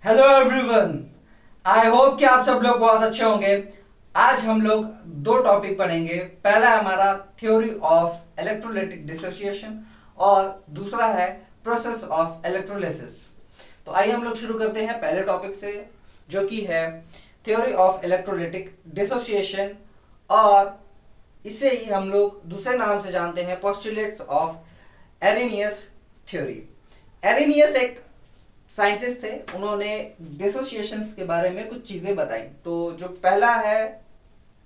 Hello everyone. I hope कि आप सब लोग बहुत अच्छे होंगे। आज हम लोग दो टॉपिक पढ़ेंगे। पहला है हमारा थ्योरी ऑफ इलेक्ट्रोलाइटिक डिसोसिएशन और दूसरा है प्रोसेस ऑफ इलेक्ट्रोलिसिस। तो आइए हम लोग शुरू करते हैं पहले टॉपिक से, जो कि है थ्योरी ऑफ इलेक्ट्रोलाइटिक डिसोसिएशन, और इसे ही हम लोग दूसरे नाम से जानते हैं postulates of erroneous theory. Erroneous एक साइंटिस्ट थे, उन्होंने डिसोसिएशंस के बारे में कुछ चीजें बताई। तो जो पहला है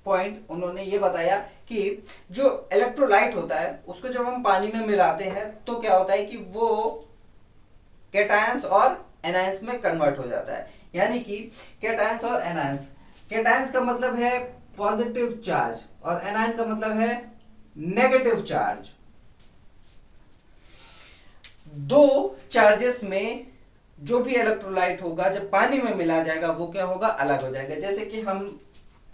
पॉइंट, उन्होंने ये बताया कि जो इलेक्ट्रोलाइट होता है उसको जब हम पानी में मिलाते हैं तो क्या होता है कि वो कैटायंस और एनायंस में कन्वर्ट हो जाता है। यानी कि कैटायंस और एनायंस, कैटायंस का मतलब है पॉजिटिव चार्ज और एनायन का मतलब है नेगेटिव चार्ज। दो चार्जेस में जो भी इलेक्ट्रोलाइट होगा जब पानी में मिला जाएगा वो क्या होगा, अलग हो जाएगा। जैसे कि हम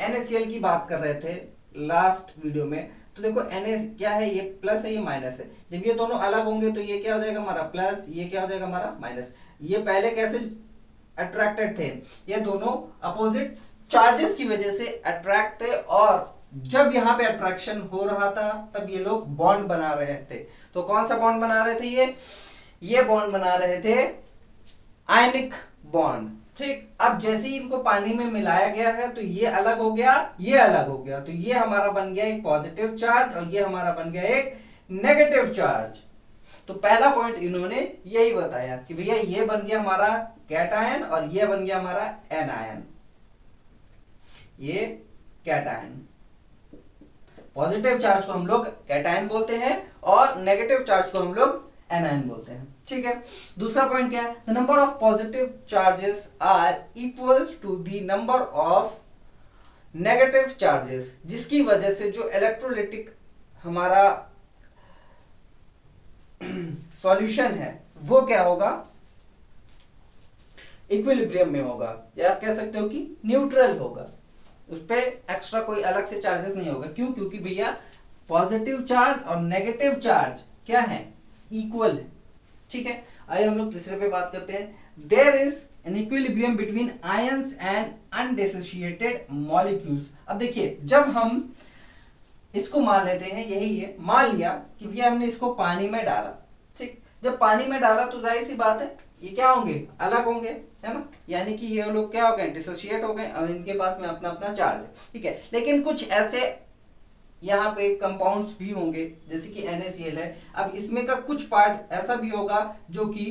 NaCl की बात कर रहे थे लास्ट वीडियो में, तो देखो Na क्या है, ये प्लस है, ये माइनस है। जब ये दोनों अलग होंगे तो ये क्या हो जाएगा हमारा प्लस, ये क्या हो जाएगा हमारा माइनस। ये पहले कैसे अट्रैक्टेड थे, ये दोनों अपोजिट चार्जेस की वजह से अट्रैक्ट थे, और जब यहाँ पे अट्रैक्शन हो रहा था तब ये लोग बॉन्ड बना रहे थे। तो कौन सा बॉन्ड बना रहे थे, ये बॉन्ड बना रहे थे आयनिक बॉन्ड। ठीक, अब जैसे ही इनको पानी में मिलाया गया है तो ये अलग हो गया, ये अलग हो गया, तो ये हमारा बन गया एक पॉजिटिव चार्ज और ये हमारा बन गया एक नेगेटिव चार्ज। तो पहला पॉइंट इन्होंने यही बताया कि भैया ये बन गया हमारा कैटायन और ये बन गया हमारा एनायन। ये कैटायन, पॉजिटिव चार्ज को हम लोग कैटायन बोलते हैं और नेगेटिव चार्ज को हम लोग एनायन बोलते हैं। ठीक है, दूसरा पॉइंट क्या है, the number of positive charges are equals to the number of negative charges, जिसकी वजह से जो इलेक्ट्रोलाइटिक हमारा सॉल्यूशन है वो क्या होगा, इक्विलिब्रियम में होगा, या कह सकते हो कि न्यूट्रल होगा। उस पर एक्स्ट्रा कोई अलग से चार्जेस नहीं होगा। क्यों? क्योंकि भैया पॉजिटिव चार्ज और नेगेटिव चार्ज क्या है, इक्वल है। ठीक है, आइए हम लोग तीसरे पे बात करते हैं। There is an equilibrium between ions and undissociated molecules. अब देखिए, जब हम इसको मान लेते हैं, यही है, मान लिया कि भैया हमने इसको पानी में डाला। ठीक, जब पानी में डाला तो जाहिर सी बात है ये क्या होंगे, अलग होंगे, है ना। यानी कि ये लोग क्या हो गए, डिसोसिएट हो गए और इनके पास में अपना अपना चार्ज है। ठीक है, लेकिन कुछ ऐसे यहाँ पे कंपाउंड्स भी होंगे जैसे कि NaCl है। अब इसमें का कुछ पार्ट ऐसा भी होगा जो कि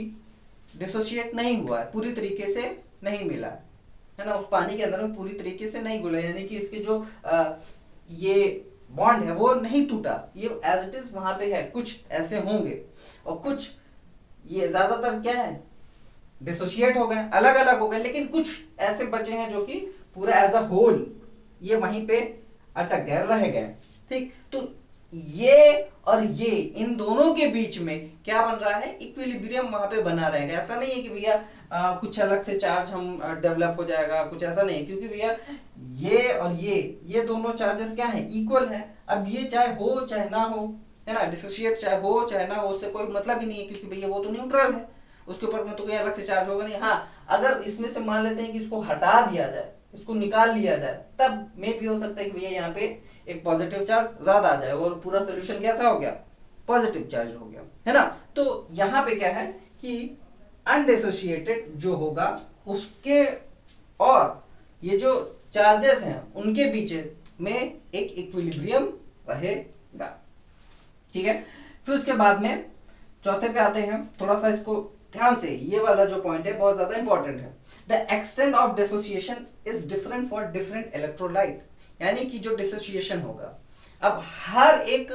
डिसोसिएट नहीं हुआ है, पूरी तरीके से नहीं मिला है ना, उस पानी के अंदर में पूरी तरीके से नहीं घुला, यानी कि इसके जो ये बॉन्ड है वो नहीं टूटा, ये एज इट इज वहां पे है। कुछ ऐसे होंगे और कुछ ये ज्यादातर क्या है, डिसोसिएट हो गए, अलग अलग हो गए, लेकिन कुछ ऐसे बचे हैं जो कि पूरा एज अ होल ये वहीं पे अटक गए, रह गए। ठीक, तो ये और ये इन दोनों के बीच में क्या बन रहा है, इक्विलिब्रियम वहां पे बना रहेगा। ऐसा नहीं है कि भैया कुछ अलग से चार्ज हम डेवलप हो जाएगा, कुछ ऐसा नहीं है, क्योंकि भैया ये और ये दोनों चार्जेस क्या है, इक्वल है। अब ये चाहे हो चाहे ना हो, है ना, डिसोसिएट चाहे हो चाहे ना हो, उससे कोई मतलब ही नहीं है, क्योंकि भैया वो तो न्यूट्रल है, उसके ऊपर में तो कोई अलग से चार्ज होगा नहीं। हाँ, अगर इसमें से मान लेते हैं कि इसको हटा दिया जाए, इसको निकाल लिया जाए, तब में भी हो सकता है कि भैया यहाँ पे एक पॉजिटिव चार्ज ज्यादा आ जाए और पूरा सोल्यूशन कैसा हो गया, पॉजिटिव चार्ज हो गया, है ना। तो यहाँ पे क्या है कि अनडिसोसिएटेड जो होगा उसके और ये जो चार्जेस हैं उनके बीच में एक इक्विलिब्रियम रहेगा। ठीक है, फिर उसके बाद में चौथे पे आते हैं। थोड़ा सा इसको ध्यान से, ये वाला जो पॉइंट है बहुत ज्यादा इंपॉर्टेंट है। The extent of dissociation is different for different electrolyte. यानी कि जो डिसोसिएशन होगा अब हर एक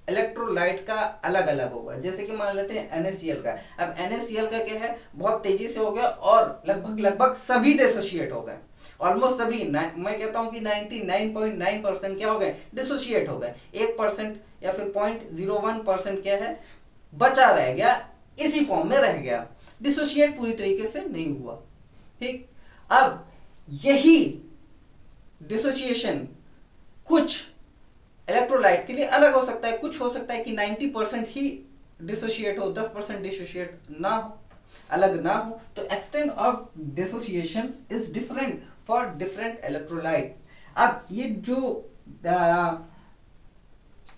इलेक्ट्रोलाइट का अलग अलग होगा। जैसे कि मान लेते हैं NaCl का, अब NaCl का क्या है, बहुत तेजी से हो गया और लगभग लगभग सभी डिसोसिएट हो गए, ऑलमोस्ट सभी, मैं कहता हूं कि 99.9% क्या हो गए, डिसोसिएट हो गए। 1% या फिर 0.01% क्या है, बचा रह गया, इसी फॉर्म में रह गया, डिसोसिएट पूरी तरीके से नहीं हुआ। ठीक, अब यही डिसोसिएशन कुछ इलेक्ट्रोलाइट्स के लिए अलग हो सकता है। कुछ हो सकता है कि 90% ही डिसोशिएट हो, 10% डिसोशिएट ना हो, अलग ना हो, तो extent of dissociation is different for different electrolyte. अब ये जो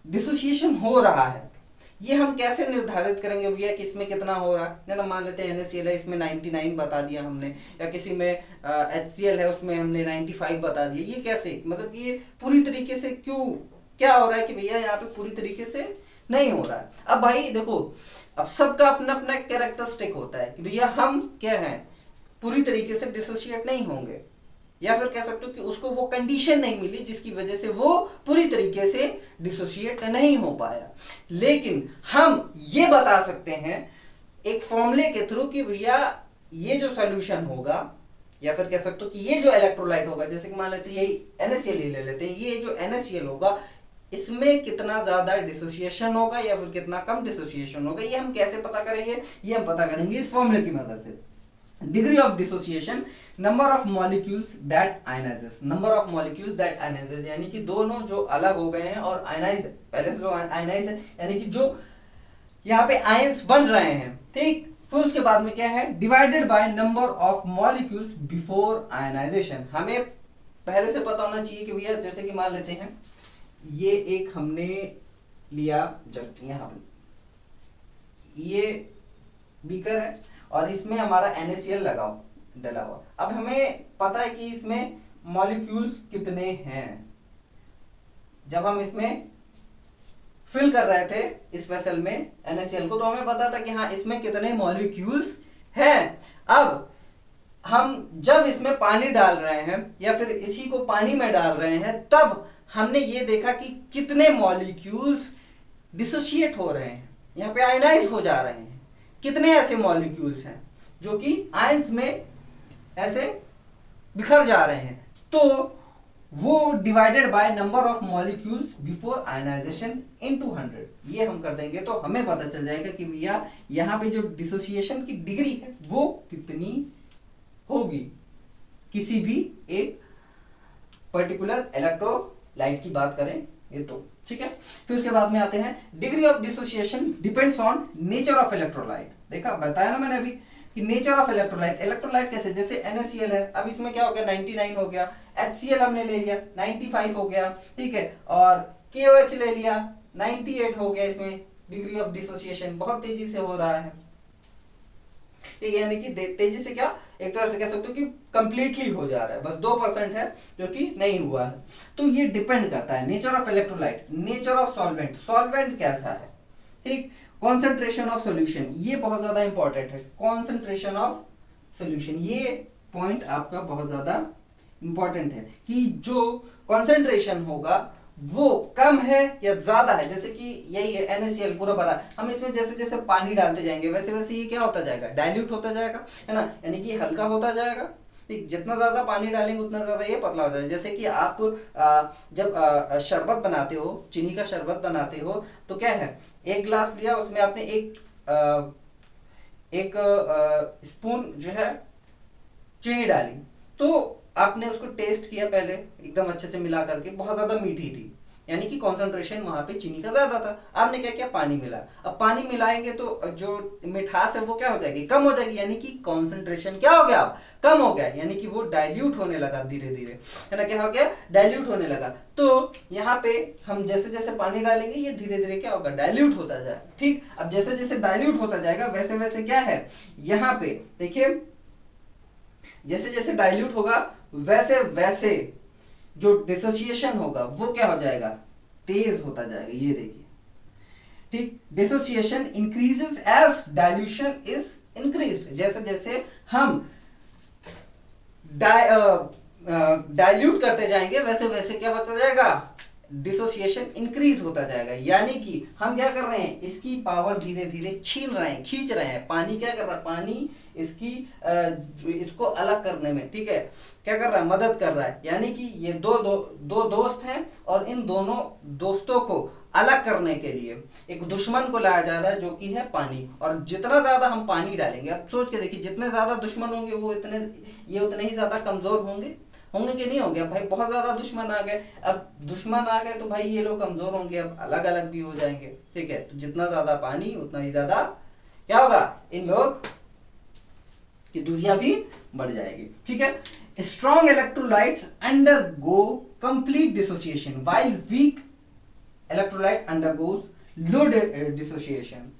डिसोसिएशन हो रहा है ये हम कैसे निर्धारित करेंगे भैया कि इसमें कितना हो रहा है ना। मान लेते हैं NaCl है, इसमें 99 बता दिया हमने, या किसी में HCl है उसमें हमने 95 बता दिया। ये कैसे, मतलब ये पूरी तरीके से क्यों, क्या हो रहा है कि भैया यहाँ पे पूरी तरीके से नहीं हो रहा है। अब भाई देखो, अब सबका अपना अपना कैरेक्टरिस्टिक होता है कि भैया हम क्या है, पूरी तरीके से डिसोशिएट नहीं होंगे, या फिर कह सकते हो कि उसको वो कंडीशन नहीं मिली जिसकी वजह से वो पूरी तरीके से डिसोशिएट नहीं हो पाया। लेकिन हम ये बता सकते हैं एक फॉर्मूले के थ्रू कि भैया ये जो सॉल्यूशन होगा, या फिर कह सकते हो कि ये जो इलेक्ट्रोलाइट होगा, जैसे कि मान लेते हैं यही NaCl ले लेते हैं, ये जो NaCl होगा इसमें कितना ज्यादा डिसोसिएशन होगा या फिर कितना कम डिसोसिएशन होगा, ये हम कैसे पता करेंगे, ये हम पता करेंगे इस फॉर्मूले की मदद से। Degree of dissociation, number of molecules that ionizes, number of molecules that ionizes, यानी कि दोनों जो अलग हो गए हैं और आयनाइज, पहले से जो आयनाइज है यानी कि जो यहाँ पे आयंस बन रहे हैं, ठीक। फिर उसके बाद में क्या है, divided by number of molecules before ionization. हमें पहले से पता होना चाहिए कि भैया जैसे कि मान लेते हैं ये एक हमने लिया, जब यहाँ पे ये बीकर है और इसमें हमारा NaCl डला हुआ। अब हमें पता है कि इसमें मॉलिक्यूल्स कितने हैं। जब हम इसमें फिल कर रहे थे इस वेसल में NaCl को, तो हमें पता था कि हाँ इसमें कितने मॉलिक्यूल्स हैं। अब हम जब इसमें पानी डाल रहे हैं या फिर इसी को पानी में डाल रहे हैं, तब हमने ये देखा कि कितने मॉलिक्यूल्स डिसोशिएट हो रहे हैं, यहाँ पे आयनाइज हो जा रहे हैं। कितने ऐसे मॉलिक्यूल्स हैं जो कि आयंस में ऐसे बिखर जा रहे हैं, तो वो divided by number of molecules before ionization into 100। ये हम कर देंगे तो हमें पता चल जाएगा कि भैया यहाँ पे जो डिसोसिएशन की डिग्री है वो कितनी होगी किसी भी एक पर्टिकुलर इलेक्ट्रोलाइट की बात करें ये तो, ठीक है। फिर उसके बाद में आते हैं degree of dissociation depends on nature of electrolyte. देखा, बताया ना मैंने अभी कि नेचर ऑफ इलेक्ट्रोलाइट, इलेक्ट्रोलाइट कैसे, जैसे NaCl है, अब इसमें क्या हो गया 99 हो गया, HCl हमने ले लिया 95 हो गया, ठीक है, और KOH ले लिया 98 हो गया। इसमें डिग्री ऑफ डिसोसिएशन बहुत तेजी से हो रहा है, ठीक है, यानी कि तेजी से क्या, एक तरह से कह सकते हो कि कंप्लीटली हो जा रहा है, बस 2% है जो कि नहीं हुआ है। तो ये डिपेंड करता है nature of electrolyte, nature of solvent, solvent कैसा है, ठीक। कॉन्सेंट्रेशन ऑफ सॉल्यूशन, ये बहुत ज्यादा इंपॉर्टेंट है, कॉन्सेंट्रेशन ऑफ सॉल्यूशन, ये पॉइंट आपका बहुत ज्यादा इंपॉर्टेंट है कि जो कॉन्सेंट्रेशन होगा वो कम है या ज्यादा है। जैसे कि यही है NaCl पूरा भरा, हम इसमें जैसे जैसे पानी डालते जाएंगे वैसे वैसे ये क्या होता जाएगा, डाइल्यूट होता जाएगा, है ना, यानी कि हल्का होता जाएगा, ठीक। जितना ज्यादा पानी डालेंगे उतना ज्यादा ये पतला हो जाएगा। जैसे कि आप जब शरबत बनाते हो, चीनी का शरबत बनाते हो, तो क्या है, एक गिलास लिया, उसमें आपने एक स्पून जो है चीनी डाली, तो आपने उसको टेस्ट किया पहले एकदम अच्छे से मिला करके, बहुत ज्यादा मीठी थी, यानी कि कॉन्सेंट्रेशन वहां पे चीनी का ज्यादा था। आपने क्या किया, पानी मिला, अब पानी मिलाएंगे तो जो मिठास है वो क्या हो जाएगी, कम हो जाएगी, यानी कि कॉन्सेंट्रेशन क्या हो गया, अब कम हो गया, यानी कि वो डाइल्यूट होने लगा धीरे धीरे, है ना, क्या हो गया, डाइल्यूट होने लगा। तो यहाँ पे हम जैसे जैसे पानी डालेंगे ये धीरे धीरे क्या होगा, डाइल्यूट होता जाएगा, ठीक। अब जैसे जैसे डाइल्यूट होता जाएगा वैसे वैसे क्या है, यहाँ पे देखिए जैसे जैसे डाइल्यूट होगा वैसे वैसे जो डिसोसिएशन होगा वो क्या हो जाएगा, तेज होता जाएगा, ये देखिए, ठीक। Dissociation increases as dilution is increased, जैसे जैसे हम डाइल्यूट करते जाएंगे वैसे वैसे क्या होता जाएगा, डिसोसिएशन इंक्रीज होता जाएगा। यानी कि हम क्या कर रहे हैं, इसकी पावर धीरे धीरे छीन रहे हैं, खींच रहे हैं। पानी क्या कर रहा है, पानी इसकी इसको अलग करने में, ठीक है, क्या कर रहा है, मदद कर रहा है। यानी कि ये दो दोस्त हैं और इन दोनों दोस्तों को अलग करने के लिए एक दुश्मन को लाया जा रहा है जो कि है पानी। और जितना ज्यादा हम पानी डालेंगे, अब सोच के देखिए, जितने ज्यादा दुश्मन होंगे वो उतने ही ज्यादा कमजोर होंगे कि नहीं होंगे। अब भाई बहुत ज्यादा दुश्मन आ गए, अब दुश्मन आ गए तो भाई ये लोग कमजोर होंगे, अब अलग अलग भी हो जाएंगे, ठीक है। तो जितना ज्यादा पानी उतना ही ज्यादा क्या होगा, इन लोग कि दूरियां भी बढ़ जाएगी। ठीक है। Strong electrolytes undergo complete dissociation while weak electrolyte undergoes low dissociation.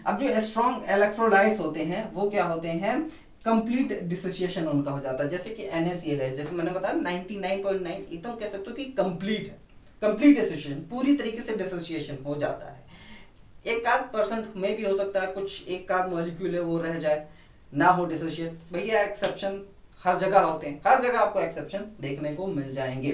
अब जो स्ट्रॉन्ग इलेक्ट्रोलाइट्स होते हैं वो क्या होते हैं, कंप्लीट डिसोसिएशन उनका हो जाता है। जैसे कि NaCl है, जैसे मैंने बताया 99.9 एकदम कह सकते हो कि कंप्लीट है, कंप्लीट डिसोसिएशन, पूरी तरीके से डिसोसिएशन हो जाता है। एक आध % में भी हो सकता है, कुछ एक आध मॉलिक्यूल है वो रह जाए, ना हो डिसोसिएट। भैया एक्सेप्शन हर जगह होते हैं, हर जगह आपको एक्सेप्शन देखने को मिल जाएंगे।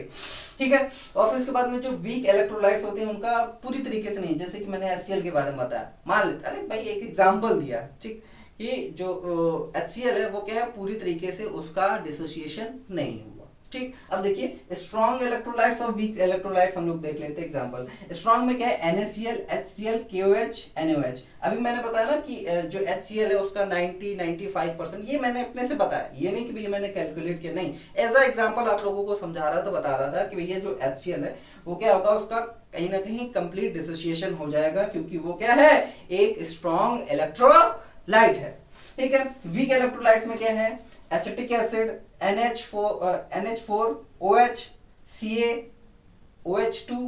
ठीक है। और फिर उसके बाद में जो वीक इलेक्ट्रोलाइट्स होते हैं उनका पूरी तरीके से नहीं, जैसे कि मैंने HCl के बारे में बताया, मान लेते, अरे भाई एक एग्जांपल दिया, ठीक, कि जो HCl है वो क्या है, पूरी तरीके से उसका डिसोसिएशन नहीं हुआ। ठीक। अब देखिए स्ट्रॉन्ग इलेक्ट्रोलाइट्स और वीक इलेक्ट्रोलाइट्स हम लोग देख लेते हैं एग्जांपल। स्ट्रॉन्ग में क्या है, NaCl, HCl, KOH, NaOH। अभी मैंने बताया ना कि जो HCl है उसका 90-95%, ये मैंने अपने से बताया, ये नहीं कि भैया मैंने कैलकुलेट किया, नहीं, एज अ एग्जांपल आप लोगों को समझा रहा था, बता रहा था कि भैया जो HCl है वो क्या होगा, उसका कहीं ना कहीं कंप्लीट डिसोसिएशन हो जाएगा, क्योंकि वो क्या है, एक स्ट्रॉन्ग इलेक्ट्रोलाइट है। ठीक है। वीक इलेक्ट्रोलाइट्स में क्या है, acetic acid, NH4 OH, Ca, OH2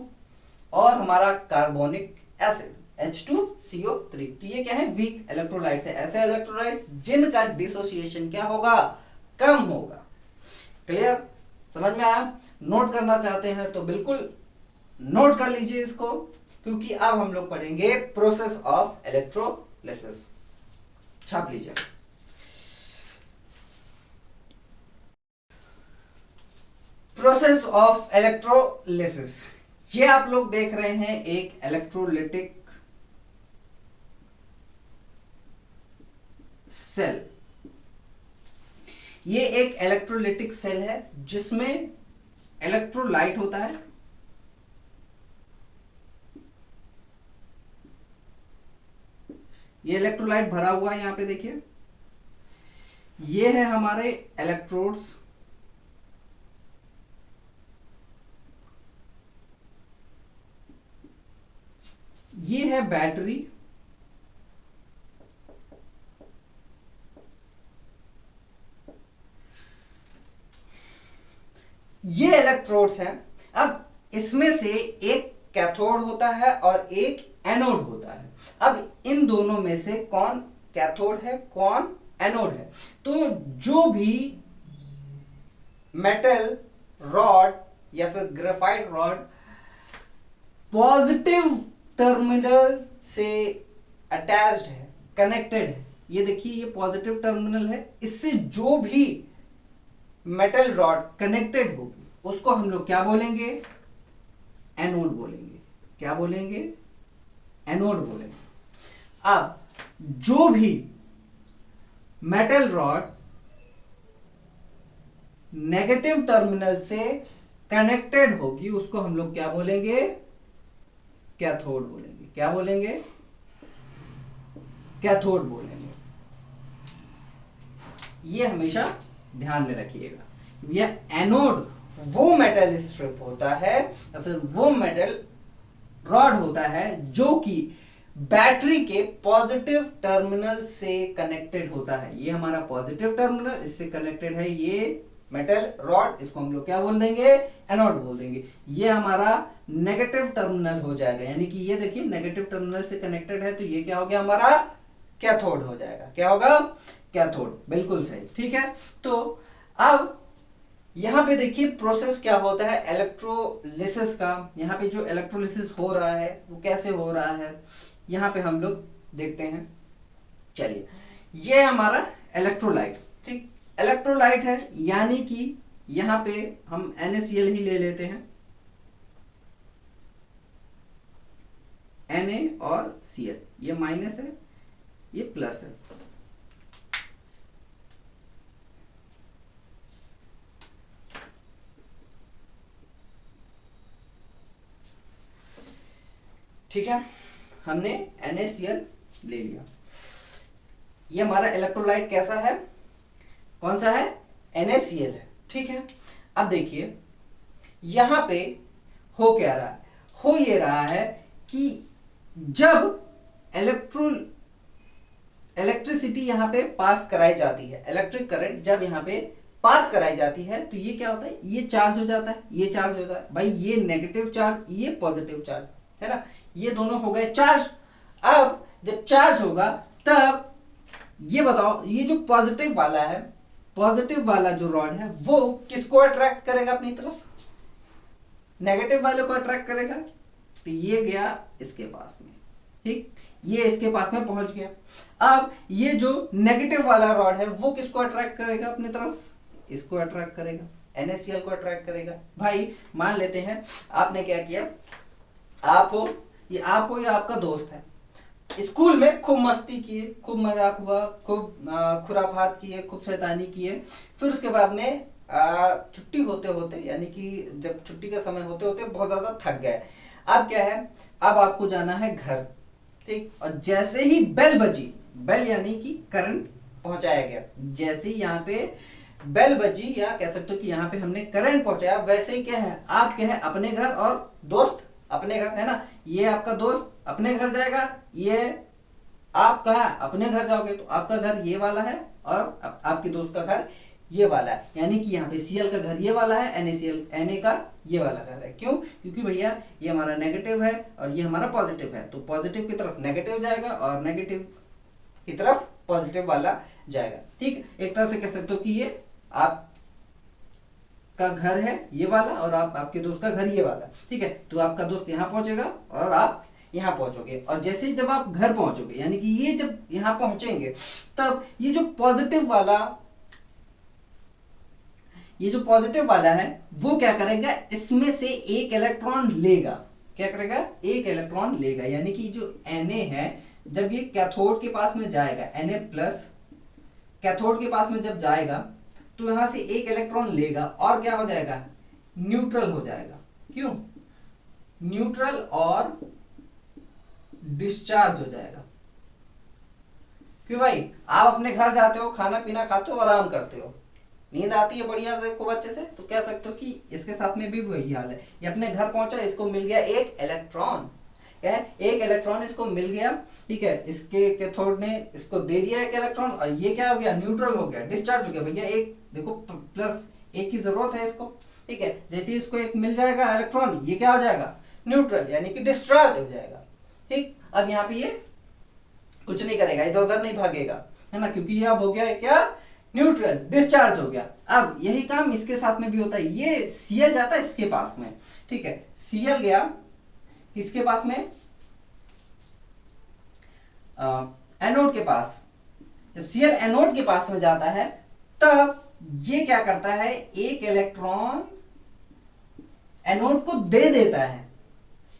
और हमारा कार्बोनिक एसिड H2CO3। तो ये क्या है, वीक इलेक्ट्रोलाइट्स है, ऐसे इलेक्ट्रोलाइट्स जिनका डिसोसिएशन क्या होगा, कम होगा। क्लियर, समझ में आया? नोट करना चाहते हैं तो बिल्कुल नोट कर लीजिए इसको, क्योंकि अब हम लोग पढ़ेंगे प्रोसेस ऑफ इलेक्ट्रोलिसिस। छाप लीजिए। प्रोसेस ऑफ इलेक्ट्रोलिसिस, ये आप लोग देख रहे हैं एक इलेक्ट्रोलिटिक सेल। ये एक इलेक्ट्रोलिटिक सेल है जिसमें इलेक्ट्रोलाइट होता है, ये इलेक्ट्रोलाइट भरा हुआ है, यहां पे देखिए, ये है हमारे इलेक्ट्रोड्स, ये है बैटरी, ये इलेक्ट्रोड्स हैं। अब इसमें से एक कैथोड होता है और एक एनोड होता है। अब इन दोनों में से कौन कैथोड है, कौन एनोड है? तो जो भी मेटल रॉड या फिर ग्रेफाइट रॉड पॉजिटिव टर्मिनल से अटैच्ड है, कनेक्टेड है, ये देखिए ये पॉजिटिव टर्मिनल है, इससे जो भी मेटल रॉड कनेक्टेड होगी उसको हम लोग क्या बोलेंगे, एनोड बोलेंगे। क्या बोलेंगे, एनोड बोलेंगे। अब जो भी मेटल रॉड नेगेटिव टर्मिनल से कनेक्टेड होगी उसको हम लोग क्या बोलेंगे, कैथोड बोलेंगे। क्या बोलेंगे, कैथोड बोलेंगे। ये हमेशा ध्यान में रखिएगा। यह एनोड वो मेटल स्ट्रिप होता है या फिर वो मेटल रॉड होता है जो कि बैटरी के पॉजिटिव टर्मिनल से कनेक्टेड होता है। ये हमारा पॉजिटिव टर्मिनल, इससे कनेक्टेड है ये मेटल रॉड, इसको हम लोग क्या बोल देंगे, एनोड बोल देंगे। ये हमारा नेगेटिव टर्मिनल हो जाएगा, यानी कि ये देखिए नेगेटिव टर्मिनल से कनेक्टेड है, तो ये क्या हो गया, हमारा कैथोड हो जाएगा। क्या होगा, कैथोड। बिल्कुल सही। ठीक है। तो अब यहां पे देखिए प्रोसेस क्या होता है इलेक्ट्रोलिसिस का। यहां पे जो इलेक्ट्रोलिसिस हो रहा है वो कैसे हो रहा है, यहां पे हम लोग देखते हैं। चलिए, ये हमारा इलेक्ट्रोलाइट, ठीक, इलेक्ट्रोलाइट है, यानी कि यहां पे हम NaCl ही ले लेते हैं, Na और Cl, ये माइनस है, ये प्लस है। ठीक है, हमने NaCl ले लिया। ये हमारा इलेक्ट्रोलाइट कैसा है, कौन सा है, NaCl है। ठीक है। अब देखिए यहां पे हो क्या रहा है, हो ये रहा है कि जब इलेक्ट्रिसिटी यहाँ पे पास कराई जाती है, इलेक्ट्रिक करंट जब यहाँ पे पास कराई जाती है तो ये क्या होता है, ये चार्ज हो जाता है, ये चार्ज होता है भाई, ये नेगेटिव चार्ज ये पॉजिटिव चार्ज है ना, ये दोनों हो गए चार्ज। अब जब चार्ज होगा तब ये बताओ, ये जो पॉजिटिव वाला है, पॉजिटिव वाला जो रॉड है वो किसको अट्रैक्ट करेगा अपनी तरफ, नेगेटिव वाले को अट्रैक्ट करेगा। तो ये गया इसके पास में, ठीक, ये इसके पास में पहुंच गया। अब ये जो नेगेटिव वाला रॉड है वो किसको अट्रैक्ट करेगा अपनी तरफ, इसको अट्रैक्ट करेगा, NaCl को अट्रैक्ट करेगा। भाई मान लेते हैं आपने क्या किया, आप हो, ये आप हो या आपका दोस्त है, स्कूल में खूब मस्ती किए, खूब मजाक हुआ, खूब खुराफात किए, खूब शैतानी किए, फिर उसके बाद में छुट्टी होते होते, यानी कि जब छुट्टी का समय होते होते बहुत ज्यादा थक गए। अब क्या है, अब आपको जाना है घर, ठीक, और जैसे ही बेल बजी, बेल यानी कि करंट पहुंचाया गया, जैसे ही यहाँ पे बेल बजी या कह सकते हो कि यहाँ पे हमने करंट पहुंचाया, वैसे ही क्या है, आप क्या है अपने घर और दोस्त अपने घर, है ना, ये आपका दोस्त अपने घर जाएगा, ये आप कहा अपने घर जाओगे, तो आपका घर ये वाला है और आपके दोस्त का घर ये वाला है, यानी कि यहाँ पे Cl का घर ये वाला है, Na का ये वाला घर है। क्यों, क्योंकि भैया ये हमारा नेगेटिव है और ये हमारा पॉजिटिव है, तो पॉजिटिव की तरफ नेगेटिव जाएगा और नेगेटिव की तरफ पॉजिटिव वाला जाएगा। ठीक, एक तरह से कह सकते हो कि ये आप का घर है ये वाला और आपके दोस्त का घर ये वाला, ठीक है। तो आपका दोस्त यहाँ पहुंचेगा और आप यहाँ पहुंचोगे, और जैसे ही जब आप घर पहुंचोगे, यानी कि ये जब यहाँ पहुंचेंगे, तब ये जो पॉजिटिव वाला है वो क्या करेगा, इसमें से एक इलेक्ट्रॉन लेगा। क्या करेगा, एक इलेक्ट्रॉन लेगा, यानी कि जो Na है जब ये कैथोड के पास में जाएगा, Na प्लस कैथोड के पास में जब जाएगा तो यहां से एक इलेक्ट्रॉन लेगा और क्या हो जाएगा, न्यूट्रल हो जाएगा। क्यों, न्यूट्रल और डिस्चार्ज हो जाएगा। क्यों भाई, आप अपने घर जाते हो, खाना पीना खाते हो, आराम करते हो, नींद आती है बढ़िया से खूब अच्छे से, तो कह सकते हो कि इसके साथ में भी वही हाल है। ये अपने घर पहुंचा, इसको मिल गया एक इलेक्ट्रॉन, क्या है, एक इलेक्ट्रॉन इसको मिल गया, ठीक है, इसके कैथोड ने इसको दे दिया एक इलेक्ट्रॉन, और ये क्या हो गया, न्यूट्रल हो गया, डिस्चार्ज हो गया। भैया एक देखो प्लस एक की जरूरत है इसको, ठीक है, जैसे इसको एक मिल जाएगा इलेक्ट्रॉन, ये क्या हो जाएगा, न्यूट्रल, यानी कि डिस्चार्ज हो जाएगा। ठीक, अब यहाँ पे ये कुछ नहीं करेगा, इधर उधर नहीं भागेगा, है ना, क्योंकि ये अब हो गया क्या, न्यूट्रल, डिस्चार्ज हो गया। अब यही काम इसके साथ में भी होता है, ये Cl जाता है इसके पास में, ठीक है, Cl गया किसके पास में, एनोड के पास। जब Cl एनोड के पास में जाता है तब ये क्या करता है, एक इलेक्ट्रॉन एनोड को दे देता है।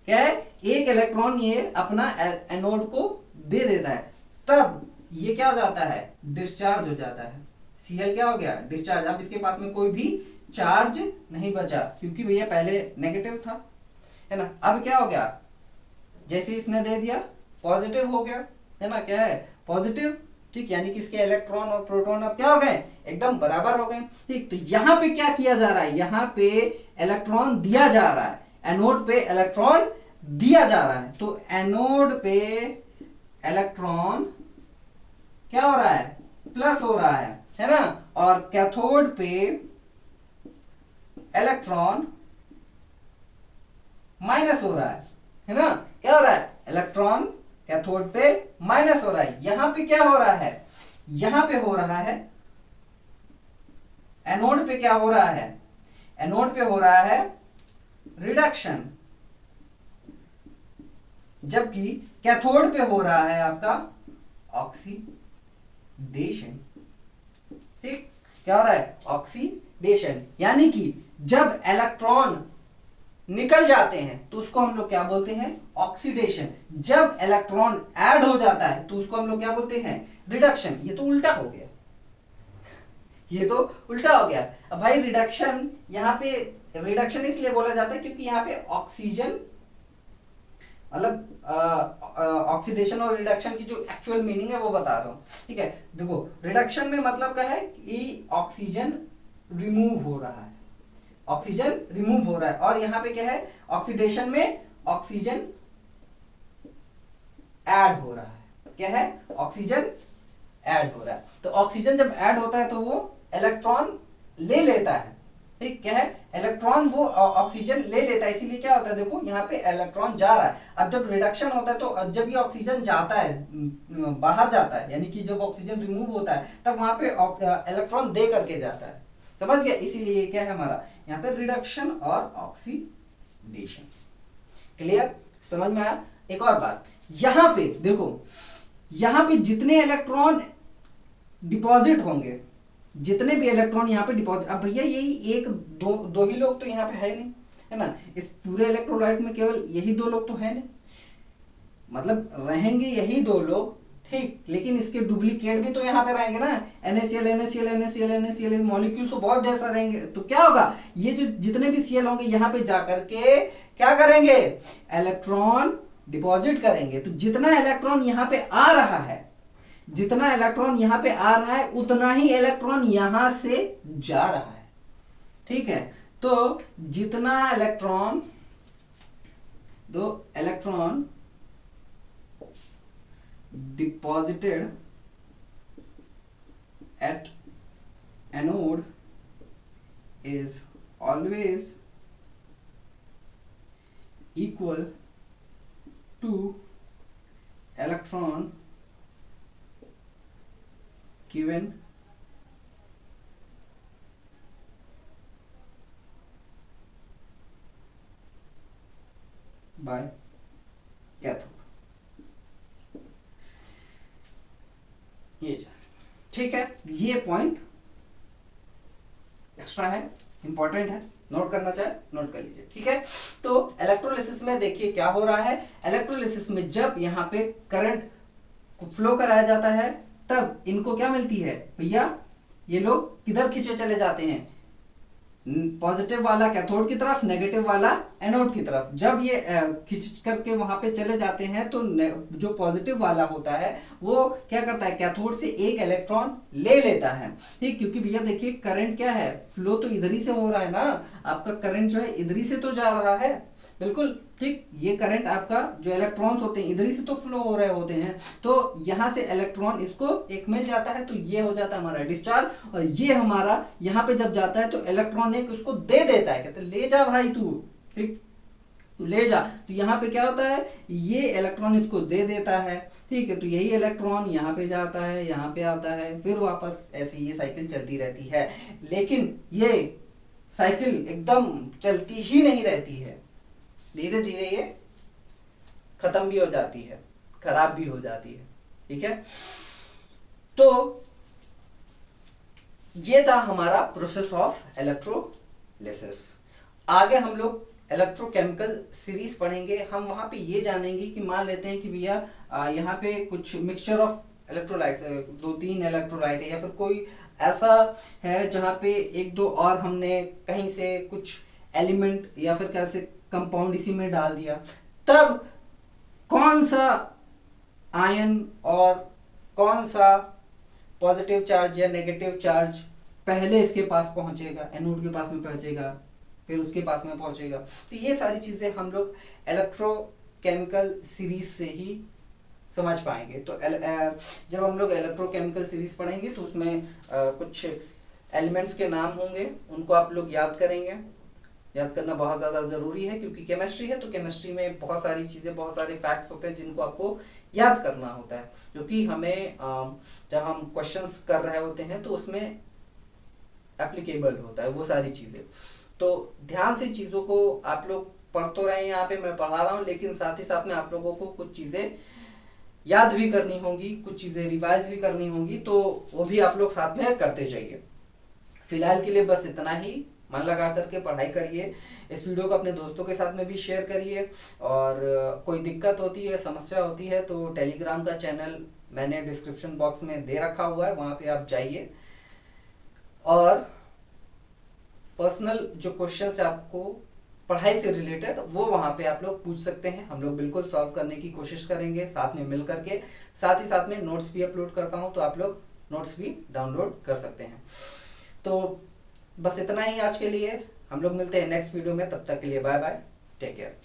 क्या है, एक इलेक्ट्रॉन ये अपना एनोड को दे देता है, तब ये क्या हो जाता है, डिस्चार्ज हो जाता है। Cl क्या हो गया, डिस्चार्ज। अब इसके पास में कोई भी चार्ज नहीं बचा, क्योंकि भैया पहले नेगेटिव था, है ना। अब क्या हो गया, जैसे इसने दे दिया पॉजिटिव हो गया, है ना, क्या है, पॉजिटिव, ठीक, यानी कि इसके इलेक्ट्रॉन और प्रोटॉन अब क्या हो गए, एकदम बराबर हो गए। ठीक, तो यहां पे क्या किया जा रहा है, यहां पे इलेक्ट्रॉन दिया जा रहा है, एनोड पे इलेक्ट्रॉन दिया जा रहा है, तो एनोड पे इलेक्ट्रॉन क्या हो रहा है, प्लस हो रहा है ना, और कैथोड पे इलेक्ट्रॉन माइनस हो रहा है ना, क्या हो रहा है, इलेक्ट्रॉन कैथोड पे माइनस हो रहा है। यहां पे क्या हो रहा है, यहां पे हो रहा है, एनोड पे क्या हो रहा है, एनोड पे हो रहा है रिडक्शन, जबकि कैथोड पे हो रहा है आपका ऑक्सीडेशन। ठीक, क्या हो रहा है, ऑक्सीडेशन, यानी कि जब इलेक्ट्रॉन निकल जाते हैं तो उसको हम लोग क्या बोलते हैं, ऑक्सीडेशन। जब इलेक्ट्रॉन ऐड हो जाता है तो उसको हम लोग क्या बोलते हैं, रिडक्शन। ये तो उल्टा हो गया, ये तो उल्टा हो गया। अब भाई रिडक्शन, यहाँ पे रिडक्शन इसलिए बोला जाता है क्योंकि यहाँ पे ऑक्सीजन, मतलब ऑक्सीडेशन और रिडक्शन की जो एक्चुअल मीनिंग है वो बता रहा हूं। ठीक है, देखो रिडक्शन में मतलब क्या है कि ऑक्सीजन रिमूव हो रहा है, ऑक्सीजन रिमूव हो रहा है, और यहां पे क्या है, ऑक्सीडेशन में ऑक्सीजन ऐड हो रहा है। क्या है, ऑक्सीजन ऐड हो रहा है। तो ऑक्सीजन जब ऐड होता है तो वो इलेक्ट्रॉन ले लेता है, ठीक, क्या है, इलेक्ट्रॉन वो ऑक्सीजन ले लेता है, इसीलिए क्या होता है, देखो यहाँ पे इलेक्ट्रॉन जा रहा है। अब जब रिडक्शन होता है तो जब ये ऑक्सीजन जाता है, बाहर जाता है, यानी कि जब ऑक्सीजन रिमूव होता है तब वहां पे इलेक्ट्रॉन दे करके जाता है, समझ गया, इसीलिए क्या है हमारा यहाँ पे रिडक्शन और ऑक्सीडेशन। क्लियर, समझ में आया। एक और बात, यहां पे देखो, यहां पे जितने इलेक्ट्रॉन डिपॉजिट होंगे, जितने भी इलेक्ट्रॉन यहाँ पे डिपॉजिट, अब भैया यही एक दो ही लोग तो यहाँ पे है नहीं, है ना, इस पूरे इलेक्ट्रोलाइट में केवल यही दो लोग तो है नहीं, मतलब रहेंगे यही दो लोग, ठीक, लेकिन इसके डुप्लीकेट भी तो यहाँ पे रहेंगे ना, NaCl NaCl NaCl NaCl molecules तो बहुत ढेर सारे रहेंगे। तो क्या होगा, ये जो जितने भी Cl होंगे यहाँ पे जाकर के क्या करेंगे, इलेक्ट्रॉन डिपॉजिट करेंगे। तो जितना इलेक्ट्रॉन यहाँ पे आ रहा है, जितना इलेक्ट्रॉन यहाँ पे आ रहा है उतना ही इलेक्ट्रॉन यहां से जा रहा है, ठीक है। तो जितना इलेक्ट्रॉन, दो electron deposited at anode is always equal two electron given by cathode, ये ठीक है, ये पॉइंट एक्स्ट्रा है, इंपॉर्टेंट है, नोट करना चाहे नोट कर लीजिए, ठीक है। तो इलेक्ट्रोलिसिस में देखिए क्या हो रहा है, इलेक्ट्रोलिसिस में जब यहाँ पे करंट को फ्लो कराया जाता है तब इनको क्या मिलती है भैया, ये लोग किधर खींचे चले जाते हैं, पॉजिटिव वाला कैथोड की तरफ, नेगेटिव वाला एनोड की तरफ। जब ये खींच करके वहां पे चले जाते हैं तो जो पॉजिटिव वाला होता है वो क्या करता है, कैथोड से एक इलेक्ट्रॉन ले लेता है, ठीक, क्योंकि भैया देखिए करंट क्या है, फ्लो तो इधर ही से हो रहा है ना, आपका करंट जो है इधर ही से तो जा रहा है, बिल्कुल ठीक, ये करंट आपका जो इलेक्ट्रॉन्स होते हैं इधर ही से तो फ्लो हो रहे होते हैं। तो यहां से इलेक्ट्रॉन इसको एक मिल जाता है तो ये हो जाता है हमारा डिस्चार्ज, और ये हमारा यहाँ पे जब जाता है तो इलेक्ट्रॉन एक उसको दे देता है, कहते ले जा भाई तू, ठीक, तू ले जा। तो यहाँ पे क्या होता है, ये इलेक्ट्रॉन इसको दे देता है, ठीक है, तो यही इलेक्ट्रॉन यहाँ पे जाता है, यहाँ पे आता है, फिर वापस ऐसे ये साइकिल चलती रहती है। लेकिन ये साइकिल एकदम चलती ही नहीं रहती है, धीरे धीरे ये खत्म भी हो जाती है, खराब भी हो जाती है, ठीक है। तो ये था हमारा प्रोसेस ऑफ इलेक्ट्रोलिसिस। आगे हम लोग इलेक्ट्रोकेमिकल सीरीज पढ़ेंगे, हम वहां पे ये जानेंगे कि मान लेते हैं कि भैया यहाँ पे कुछ मिक्सचर ऑफ इलेक्ट्रोलाइट्स, 2-3 इलेक्ट्रोलाइट है, या फिर कोई ऐसा है जहाँ पे एक दो और हमने कहीं से कुछ एलिमेंट या फिर कैसे कंपाउंड इसी में डाल दिया, तब कौन सा आयन और कौन सा पॉजिटिव चार्ज या नेगेटिव चार्ज पहले इसके पास पहुंचेगा, एनोड के पास में पहुंचेगा, फिर उसके पास में पहुंचेगा। तो ये सारी चीजें हम लोग इलेक्ट्रोकेमिकल सीरीज से ही समझ पाएंगे। तो जब हम लोग इलेक्ट्रोकेमिकल सीरीज पढ़ेंगे तो उसमें कुछ एलिमेंट्स के नाम होंगे, उनको आप लोग याद करेंगे। याद करना बहुत ज़्यादा ज़रूरी है क्योंकि केमिस्ट्री है, तो केमिस्ट्री में बहुत सारी चीज़ें, बहुत सारे फैक्ट्स होते हैं जिनको आपको याद करना होता है, क्योंकि हमें जब हम क्वेश्चंस कर रहे होते हैं तो उसमें एप्लीकेबल होता है वो सारी चीज़ें। तो ध्यान से चीज़ों को आप लोग पढ़ तो रहे हैं, यहाँ पे मैं पढ़ा रहा हूँ, लेकिन साथ ही साथ में आप लोगों को कुछ चीज़ें याद भी करनी होंगी, कुछ चीज़ें रिवाइज भी करनी होंगी, तो वो भी आप लोग साथ में करते जाइए। फिलहाल के लिए बस इतना ही, मन लगा करके पढ़ाई करिए। इस वीडियो को अपने दोस्तों के साथ में भी शेयर करिए, और कोई दिक्कत होती है, समस्या होती है तो टेलीग्राम का चैनल मैंने डिस्क्रिप्शन बॉक्स में दे रखा हुआ है, वहाँ पे आप जाइए और पर्सनल जो क्वेश्चंस है आपको पढ़ाई से रिलेटेड वो वहाँ पे आप लोग पूछ सकते हैं, हम लोग बिल्कुल सॉल्व करने की कोशिश करेंगे साथ में मिल करके। साथ ही साथ में नोट्स भी अपलोड करता हूँ, तो आप लोग नोट्स भी डाउनलोड कर सकते हैं। तो बस इतना ही आज के लिए, हम लोग मिलते हैं नेक्स्ट वीडियो में, तब तक के लिए बाय बाय, टेक केयर।